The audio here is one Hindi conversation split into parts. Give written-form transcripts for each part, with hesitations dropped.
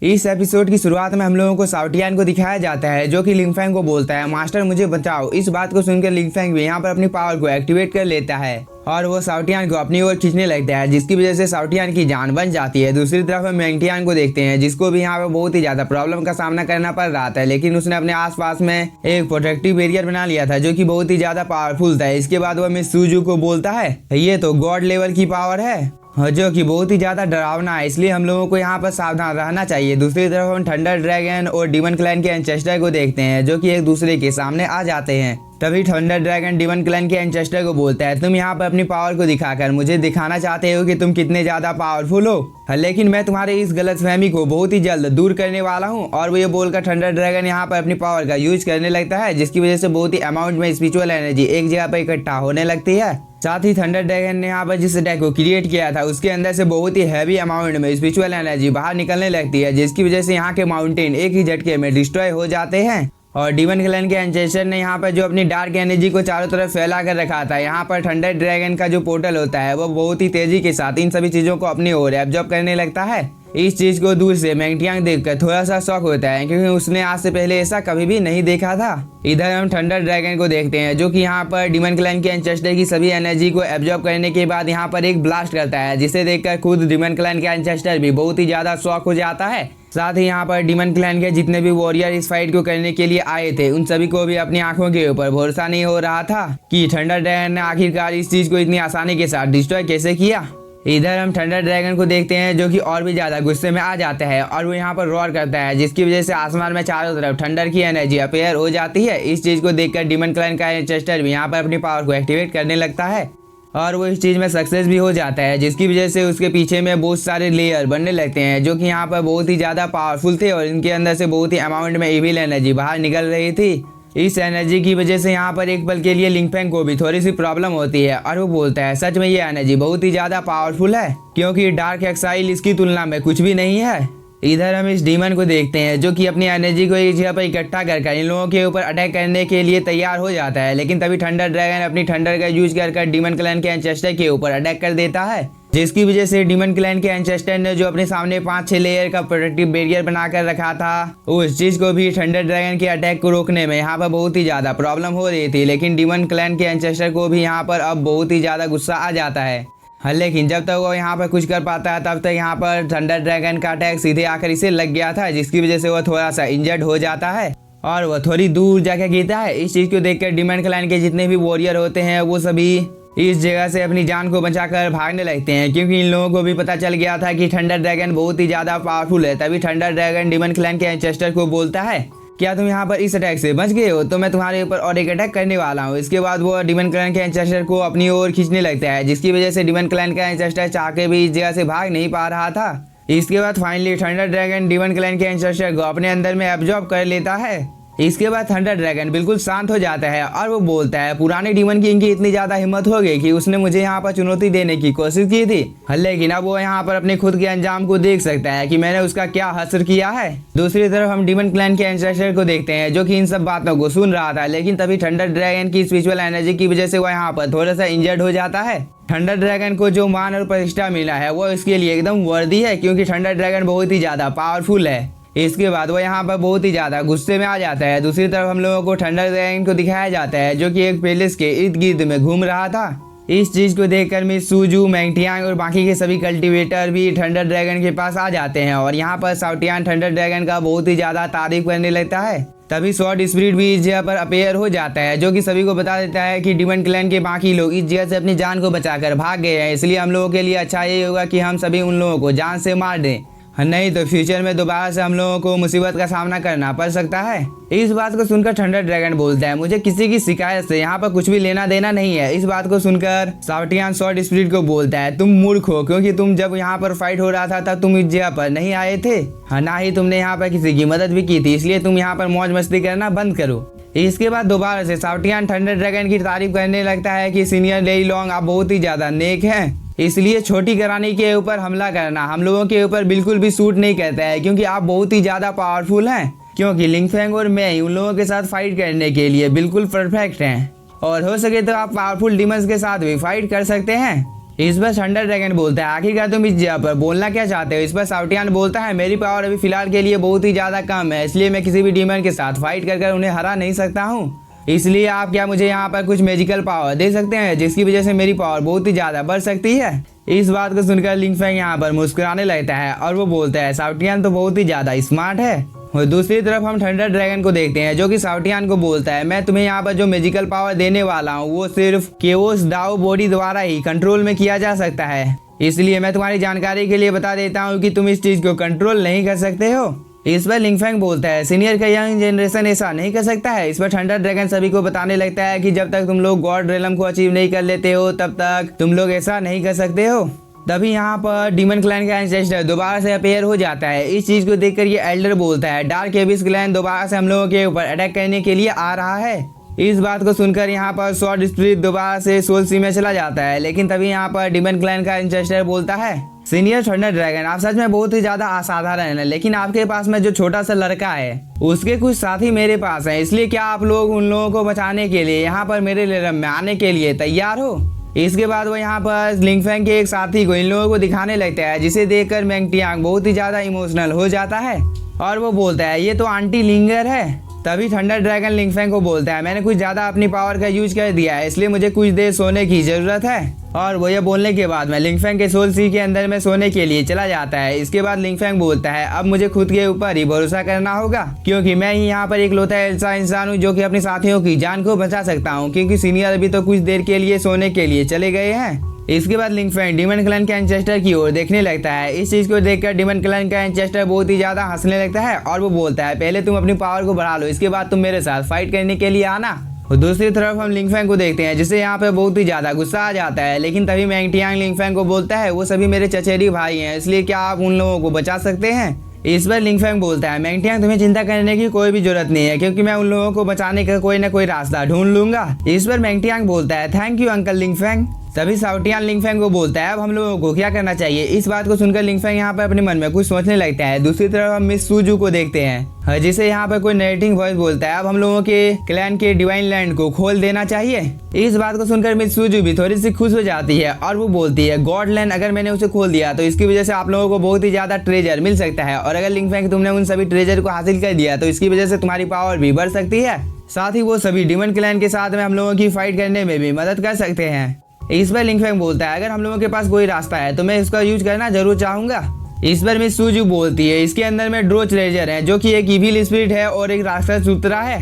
इस एपिसोड की शुरुआत में हम लोगों को साउटियान को दिखाया जाता है जो कि लिंगफैंग को बोलता है, मास्टर मुझे बचाओ। इस बात को सुनकर लिंगफैंग भी यहाँ पर अपनी पावर को एक्टिवेट कर लेता है और वो साउटियान को अपनी ओर खींचने लगता है, जिसकी वजह से साउटियान की जान बच जाती है। दूसरी तरफ हम मेंगटियान को देखते हैं, जिसको भी यहाँ पे बहुत ही ज्यादा प्रॉब्लम का सामना करना पड़ रहा था, लेकिन उसने अपने आसपास में एक प्रोटेक्टिव बैरियर बना लिया था जो कि बहुत ही ज्यादा पावरफुल था। इसके बाद वो मिस सूजू को बोलता है ये तो गॉड लेवल की पावर है जो कि बहुत ही ज्यादा डरावना है, इसलिए हम लोगों को यहाँ पर सावधान रहना चाहिए। दूसरी तरफ हम थंडर ड्रैगन और डीमन क्लैन के एंसेस्टर को देखते हैं जो कि एक दूसरे के सामने आ जाते हैं। तभी थंडर ड्रैगन डीमन क्लैन के एंसेस्टर को बोलता है, तुम यहाँ पर अपनी पावर को दिखाकर मुझे दिखाना चाहते हो कि तुम कितने ज्यादा पावरफुल हो, लेकिन मैं तुम्हारे इस गलतफहमी को बहुत ही जल्द दूर करने वाला हूँ। और वो ये बोलकर थंडर ड्रैगन यहाँ पर अपनी पावर का यूज करने लगता है, जिसकी वजह से बहुत ही अमाउंट में स्पिरिचुअल एनर्जी एक जगह पर इकट्ठा होने लगती है। साथ ही थंडर ड्रैगन ने यहाँ पर जिस अटैक को क्रिएट किया था उसके अंदर से बहुत ही हैवी अमाउंट में स्पिरिचुअल एनर्जी बाहर निकलने लगती है, जिसकी वजह से यहाँ के माउंटेन एक ही झटके में डिस्ट्रॉय हो जाते हैं। और डीमन क्लैन के एंसेस्टर ने यहाँ पर जो अपनी डार्क एनर्जी को चारों तरफ फैला कर रखा था, यहाँ पर थंडर ड्रैगन का जो पोर्टल होता है वो बहुत ही तेजी के साथ इन सभी चीजों को अपनी ओर एब्जॉर्ब करने लगता है। इस चीज को दूर से मेंगटियांग देखकर थोड़ा सा शॉक होता है, क्योंकि उसने आज से पहले ऐसा कभी भी नहीं देखा था। इधर हम थंडर ड्रैगन को देखते हैं जो कि यहाँ पर डीमन क्लैन के एंसेस्टर की सभी एनर्जी को एब्जॉर्ब करने के बाद यहाँ पर एक ब्लास्ट करता है, जिसे देखकर खुद डीमन क्लैन के एंसेस्टर भी बहुत ही ज्यादा शॉक हो जाता है। साथ ही यहाँ पर डीमन क्लैन के जितने भी वॉरियर इस फाइट को करने के लिए आए थे उन सभी को भी अपनी आंखों के ऊपर भरोसा नहीं हो रहा था कि थंडर ड्रैगन ने आखिरकार इस चीज को इतनी आसानी के साथ डिस्ट्रॉय कैसे किया। इधर हम थंडर ड्रैगन को देखते हैं जो कि और भी ज्यादा गुस्से में आ जाता है और वो यहाँ पर रॉर करता है, जिसकी वजह से आसमान में चारों तरफ थंडर की एनर्जी अपेयर हो जाती है। इस चीज को देखकर डीमन क्लैन का एंसेस्टर भी यहाँ पर अपनी पावर को एक्टिवेट करने लगता है और वो इस चीज में सक्सेस भी हो जाता है, जिसकी वजह से उसके पीछे में बहुत सारे लेयर बनने लगते हैं जो कि यहाँ पर बहुत ही ज्यादा पावरफुल थे और इनके अंदर से बहुत ही अमाउंट में इविल एनर्जी बाहर निकल रही थी। इस एनर्जी की वजह से यहाँ पर एक पल के लिए लिंगफैंग को भी थोड़ी सी प्रॉब्लम होती है और वो बोलता है सच में ये एनर्जी बहुत ही ज्यादा पावरफुल है, क्योंकि डार्क एक्साइल इसकी तुलना में कुछ भी नहीं है। इधर हम इस डीमन को देखते हैं जो कि अपनी एनर्जी को एक जगह पर इकट्ठा कर इन लोगों के ऊपर अटैक करने के लिए तैयार हो जाता है, लेकिन तभी थंडर ड्रैगन अपनी थंडर का यूज कर डीमन क्लैन के एंसेस्टर के ऊपर अटैक कर देता है, जिसकी वजह से डीमन क्लैन के एंसेस्टर ने जो अपने सामने 5-6 लेयर का प्रोटेक्टिव बैरियर बनाकर रखा था उस चीज को भी थंडर ड्रैगन के अटैक को रोकने में यहाँ पर बहुत ही ज्यादा प्रॉब्लम हो रही थी। लेकिन डीमन क्लैन के एंसेस्टर को भी यहाँ पर अब बहुत ही ज्यादा गुस्सा आ जाता है, लेकिन जब तक वो यहाँ पर कुछ कर पाता है तब तक यहाँ पर थंडर ड्रैगन का अटैक सीधे आकर इसे लग गया था, जिसकी वजह से वो थोड़ा सा इंजर्ड हो जाता है और वो थोड़ी दूर जाकर गिरता है। इस चीज को देखकर डीमन क्लैन के जितने भी वॉरियर होते हैं वो सभी इस जगह से अपनी जान को बचाकर भागने लगते हैं, क्योंकि इन लोगों को भी पता चल गया था कि थंडर ड्रैगन बहुत ही ज्यादा पावरफुल है। तभी थंडर ड्रैगन डीमन क्लैन के एंसेस्टर को बोलता है, क्या तुम यहाँ पर इस अटैक से बच गए हो, तो मैं तुम्हारे ऊपर और एक अटैक करने वाला हूँ। इसके बाद वो डीमन क्लैन के एंसेस्टर को अपनी ओर खींचने लगता है, जिसकी वजह से डीमन क्लैन का एंसेस्टर चाह के भी इस जगह से भाग नहीं पा रहा था। इसके बाद finally thunder dragon demon clan के एंसेस्टर को अपने अंदर में एब्जॉर्ब कर लेता है। इसके बाद थंडर ड्रैगन बिल्कुल शांत हो जाता है और वो बोलता है, पुराने डीमन किंग की इतनी ज्यादा हिम्मत हो गई कि उसने मुझे यहाँ पर चुनौती देने की कोशिश की थी, लेकिन अब वो यहाँ पर अपने खुद के अंजाम को देख सकता है कि मैंने उसका क्या हश्र किया है। दूसरी तरफ हम डीमन क्लैन के एंसेस्टर को देखते हैं जो कि इन सब बातों को सुन रहा था, लेकिन तभी थंडर ड्रैगन की स्पिरिचुअल एनर्जी की वजह से वो यहाँ पर थोड़ा सा इंजर्ड हो जाता है। थंडर ड्रैगन को जो मान और प्रतिष्ठा मिला है वो इसके लिए एकदम वर्दी है, क्योंकि थंडर ड्रैगन बहुत ही ज्यादा पावरफुल है। इसके बाद वो यहाँ पर बहुत ही ज्यादा गुस्से में आ जाता है। दूसरी तरफ हम लोगों को थंडर ड्रैगन को दिखाया जाता है जो कि एक पैलेस के इर्द गिर्द में घूम रहा था। इस चीज को देखकर मिस सूजू, मेंगटियांग और बाकी के सभी कल्टीवेटर भी थंडर ड्रैगन के पास आ जाते हैं और यहाँ पर साउटियान थंडर ड्रैगन का बहुत ही ज्यादा तारीफ करने लगता है। तभी स्वॉर्ड स्पिरिट भी इस जगह पर अपेयर हो जाता है, जो कि सभी को बता देता है कि डीमन क्लैन के बाकी लोग इस जगह से अपनी जान को बचाकर भाग गए हैं, इसलिए हम लोगों के लिए अच्छा ये होगा कि हम सभी उन लोगों को जान से मार दें, नहीं तो फ्यूचर में दोबारा से हम लोगों को मुसीबत का सामना करना पड़ सकता है। इस बात को सुनकर थंडर ड्रैगन बोलता है, मुझे किसी की शिकायत से यहाँ पर कुछ भी लेना देना नहीं है। इस बात को सुनकर साउटियान स्वॉर्ड स्पिरिट को बोलता है, तुम मूर्ख हो, क्योंकि तुम जब यहाँ पर फाइट हो रहा था तब तुम इस जगह पर नहीं आए थे, ना ही तुमने यहाँ पर किसी की मदद भी की थी, इसलिए तुम यहाँ पर मौज मस्ती करना बंद करो। इसके बाद दोबारा से साउटियान थंडर ड्रैगन की तारीफ करने लगता है कि सीनियर लेई लॉन्ग आप बहुत ही ज्यादा नेक हैं, इसलिए छोटी करानी के ऊपर हमला करना हम लोगों के ऊपर बिल्कुल भी सूट नहीं करता है, क्योंकि आप बहुत ही ज्यादा पावरफुल हैं, क्योंकि लिंगफैंग और मैं ही उन लोगों के साथ फाइट करने के लिए बिल्कुल परफेक्ट हैं और हो सके तो आप पावरफुल डीमंस के साथ भी फाइट कर सकते हैं। इस पर थंडर ड्रैगन बोलता है आखिरकार तुम इस जगह पर बोलना क्या चाहते हो। इस पर साउटियान बोलता है मेरी पावर अभी फिलहाल के लिए बहुत ही ज्यादा कम है, इसलिए मैं किसी भी डीमन के साथ फाइट कर उन्हें हरा नहीं सकता हूँ। इसलिए आप क्या मुझे यहाँ पर कुछ मैजिकल पावर दे सकते हैं जिसकी वजह से मेरी पावर बहुत ही ज्यादा बढ़ सकती है। इस बात को सुनकर लिंग फेंग यहाँ पर मुस्कुराने लगता है और वो बोलता है साउटियान तो बहुत ही ज्यादा स्मार्ट है। और दूसरी तरफ हम थंडर ड्रैगन को देखते हैं जो कि साउटियान को बोलता है मैं तुम्हें यहाँ पर जो मैजिकल पावर देने वाला हूँ वो सिर्फ केओस दाओ बॉडी द्वारा ही कंट्रोल में किया जा सकता है, इसलिए मैं तुम्हारी जानकारी के लिए बता देता हूँ कि तुम इस चीज को कंट्रोल नहीं कर सकते हो। इस पर लिंग फेंग बोलता है सीनियर का यंग जनरेशन ऐसा नहीं कर सकता है। इस पर थंडर ड्रैगन सभी को बताने लगता है कि जब तक तुम लोग गॉड रेलम को अचीव नहीं कर लेते हो तब तक तुम लोग ऐसा नहीं कर सकते हो। तभी यहाँ पर डीमन क्लैन का एंसेस्टर दोबारा से अपेयर हो जाता है। इस चीज को देखकर ये एल्डर बोलता है डार्क एबिस क्लैन दोबारा से हम लोगों के ऊपर अटैक करने के लिए आ रहा है। इस बात को सुनकर यहाँ पर स्वॉर्ड स्पिरिट दोबारा से सोल सी में चला जाता है, लेकिन तभी यहाँ पर डीमन क्लैन का एंसेस्टर बोलता है सीनियर थंडर ड्रैगन आप सच में बहुत ही ज्यादा असाधारण है, लेकिन आपके पास में जो छोटा सा लड़का है उसके कुछ साथी मेरे पास हैं, इसलिए क्या आप लोग उन लोगों को बचाने के लिए यहाँ पर मेरे रेलम में आने के लिए तैयार हो। इसके बाद वो यहाँ पर लिंग फेंग के एक साथी को इन लोगों को दिखाने लगता है जिसे देखकर मैंग टियांग बहुत ही ज्यादा इमोशनल हो जाता है और वो बोलता है ये तो आंटी लिंगर है। तभी थंडर ड्रैगन लिंग फेंग को बोलता है मैंने कुछ ज्यादा अपनी पावर का यूज कर दिया है, इसलिए मुझे कुछ देर सोने की जरूरत है। और वो ये बोलने के बाद में लिंग फेंग के सोल सी के अंदर में सोने के लिए चला जाता है। इसके बाद लिंग फेंग बोलता है अब मुझे खुद के ऊपर ही भरोसा करना होगा क्योंकि मैं ही यहाँ पर एक लौता ऐसा इंसान हूँ जो कि अपने साथियों की जान को बचा सकता हूँ, क्योंकि सीनियर अभी तो कुछ देर के लिए सोने के लिए चले गए हैं। इसके बाद लिंग फेंग डीमन क्लैन के एंसेस्टर की ओर देखने लगता है। इस चीज को देखकर डीमन क्लैन का एंसेस्टर बहुत ही ज्यादा हंसने लगता है और वो बोलता है पहले तुम अपनी पावर को बढ़ा लो, इसके बाद तुम मेरे साथ फाइट करने के लिए आना। और दूसरी तरफ हम लिंग फेंग को देखते हैं जिसे यहाँ पे बहुत ही ज्यादा गुस्सा आ जाता है, लेकिन तभी मैंग टियांग लिंग फेंग को बोलता है वो सभी मेरे चचेरी भाई हैं, इसलिए क्या आप उन लोगों को बचा सकते हैं। इस पर लिंग फेंग बोलता है मैंग टियांग तुम्हें चिंता करने की कोई भी जरूरत नहीं है क्योंकि मैं उन लोगों को बचाने का कोई ना कोई रास्ता ढूंढ लूंगा। इस पर मैंग टियांग बोलता है थैंक यू अंकल लिंग फेंग। तभी साउटियान लिंग फेंग को बोलता है अब हम लोगों को क्या करना चाहिए। इस बात को सुनकर लिंग फेंग यहाँ पर अपने मन में कुछ सोचने लगता है। दूसरी तरफ हम मिस सूजू को देखते हैं जिसे यहाँ पर कोई नरेटिंग वॉइस बोलता है अब हम लोगों के क्लैन के डिवाइन लैंड को खोल देना चाहिए। इस बात को सुनकर मिस सूजू भी थोड़ी सी खुश हो जाती है और वो बोलती है गॉड लैंड अगर मैंने उसे खोल दिया तो इसकी वजह से आप लोगों को बहुत ही ज्यादा ट्रेजर मिल सकता है, और अगर लिंग फेंग तुमने उन सभी ट्रेजर को हासिल कर दिया तो इसकी वजह से तुम्हारी पावर भी बढ़ सकती है, साथ ही वो सभी डीमन क्लैन के साथ में हम लोगों की फाइट करने में भी मदद कर सकते हैं। इस पर लिंग फेंग बोलता है अगर हम लोगों के पास कोई रास्ता है तो मैं इसका यूज करना जरूर चाहूंगा। इस पर मिस सूजू बोलती है इसके अंदर में दो ट्रेजर है जो कि एक इविल स्पिरिट है और एक राक्षस सूत्रा है,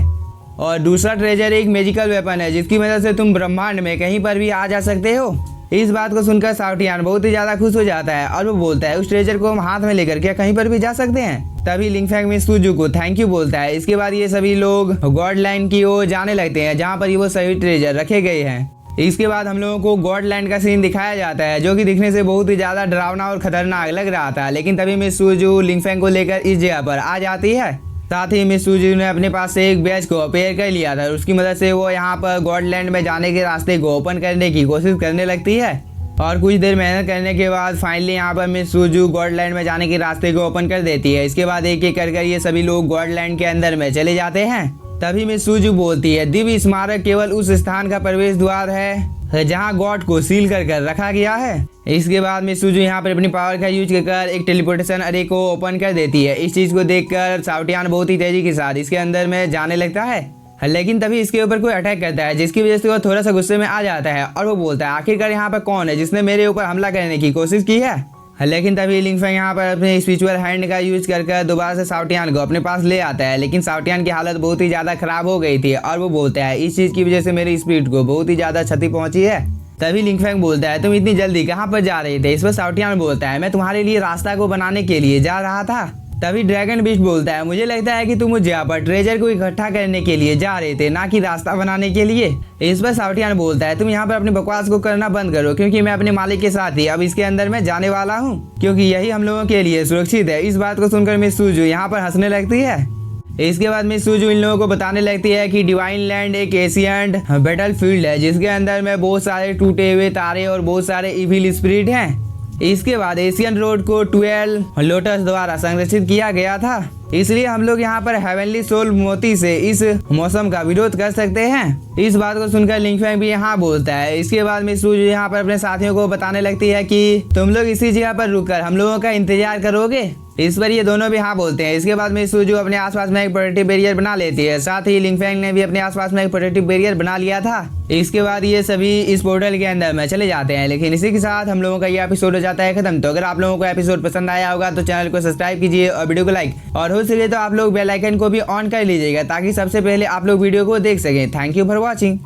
और दूसरा ट्रेजर एक मैजिकल वेपन है जिसकी वजह से तुम ब्रह्मांड में कहीं पर भी आ जा सकते हो। इस बात को सुनकर साउटियान बहुत ही ज्यादा खुश हो जाता है और वो बोलता है उस ट्रेजर को हम हाथ में लेकर क्या कहीं पर भी जा सकते हैं। तभी लिंग फेंग मिस सूजू को थैंक यू बोलता है। इसके बाद ये सभी लोग गॉड लैंड की ओर जाने लगते हैं जहाँ पर वो सभी ट्रेजर रखे गए हैं। इसके बाद हम लोगों को गॉड लैंड का सीन दिखाया जाता है जो कि दिखने से बहुत ही ज्यादा डरावना और खतरनाक लग रहा था, लेकिन तभी मिस सूजू लिंग फेंग को लेकर इस जगह पर आ जाती है। साथ ही मिस सूजू ने अपने पास से एक बैच को अपेयर कर लिया था, उसकी मदद से वो यहाँ पर गॉड लैंड में जाने के रास्ते को ओपन करने की कोशिश करने लगती है। और कुछ देर मेहनत करने के बाद फाइनली यहाँ पर मिस सूजू गॉड लैंड में जाने के रास्ते को ओपन कर देती है। इसके बाद एक एक कर ये सभी लोग गॉड लैंड के अंदर में चले जाते हैं। तभी मिस सूजू बोलती है दिव्य स्मारक केवल उस स्थान का प्रवेश द्वार है जहाँ गॉड को सील कर रखा गया है। इसके बाद मिस सूजू यहाँ पर अपनी पावर का यूज कर एक टेलीपोर्टेशन अरे को ओपन कर देती है। इस चीज को देखकर साउटियान बहुत ही तेजी के साथ इसके अंदर में जाने लगता है, लेकिन तभी इसके ऊपर कोई अटैक करता है जिसकी वजह से वो थोड़ा सा गुस्से में आ जाता है और वो बोलता है आखिरकार यहाँ पर कौन है जिसने मेरे ऊपर हमला करने की कोशिश की है। लेकिन तभी लिंग फेंग यहाँ पर अपने स्पिरिचुअल हैंड का यूज कर दोबारा से साउटियान को अपने पास ले आता है, लेकिन साउटियान की हालत बहुत ही ज्यादा खराब हो गई थी और वो बोलता है इस चीज की वजह से मेरी स्पिरिट को बहुत ही ज्यादा क्षति पहुंची है। तभी लिंग फेंग बोलता है तुम इतनी जल्दी कहाँ पर जा रहे थे। इस पर साउटियान बोलता है मैं तुम्हारे लिए रास्ता को बनाने के लिए जा रहा था। तभी ड्रैगन बीस्ट बोलता है मुझे लगता है कि तुम उस जगह पर ट्रेजर को इकट्ठा करने के लिए जा रहे थे, ना कि रास्ता बनाने के लिए। इस पर साउटियान बोलता है तुम यहाँ पर अपनी बकवास को करना बंद करो क्योंकि मैं अपने मालिक के साथ ही अब इसके अंदर में जाने वाला हूँ क्योंकि यही हम लोगों के लिए सुरक्षित है। इस बात को सुनकर मिस सूजू यहाँ पर हंसने लगती है। इसके बाद मिस सूजू इन लोगों को बताने लगती है कि डिवाइन लैंड एक एशियंट बैटल फील्ड है जिसके अंदर में बहुत सारे टूटे हुए तारे और बहुत सारे इविल स्पिरिट हैं। इसके बाद एशियन रोड को 12 लोटस द्वारा संरक्षित किया गया था, इसलिए हम लोग यहाँ पर हेवनली सोल मोती से इस मौसम का विरोध कर सकते हैं। इस बात को सुनकर लिंगफैंग भी यहाँ बोलता है। इसके बाद मिस सूजू यहाँ पर अपने साथियों को बताने लगती है कि तुम लोग इसी जगह पर रुककर हम लोगों का इंतजार करोगे। इस पर ये दोनों भी हाँ बोलते हैं। इसके बाद मिस सूजू अपने आसपास में एक प्रोटेक्टिव बैरियर बना लेती है, साथ ही लिंगफैंग ने भी अपने आसपास में एक प्रोटेक्टिव बैरियर बना लिया था। इसके बाद ये सभी इस पोर्टल के अंदर में चले जाते हैं, लेकिन इसी के साथ हम लोगों का ये एपिसोड हो जाता है खत्म। तो अगर आप लोगों को एपिसोड पसंद आया होगा तो चैनल को सब्सक्राइब कीजिए और वीडियो को लाइक, और हो सके तो आप लोग बेल आइकन को भी ऑन कर लीजिएगा ताकि सबसे पहले आप लोग वीडियो को देख सकें। Thank you for watching.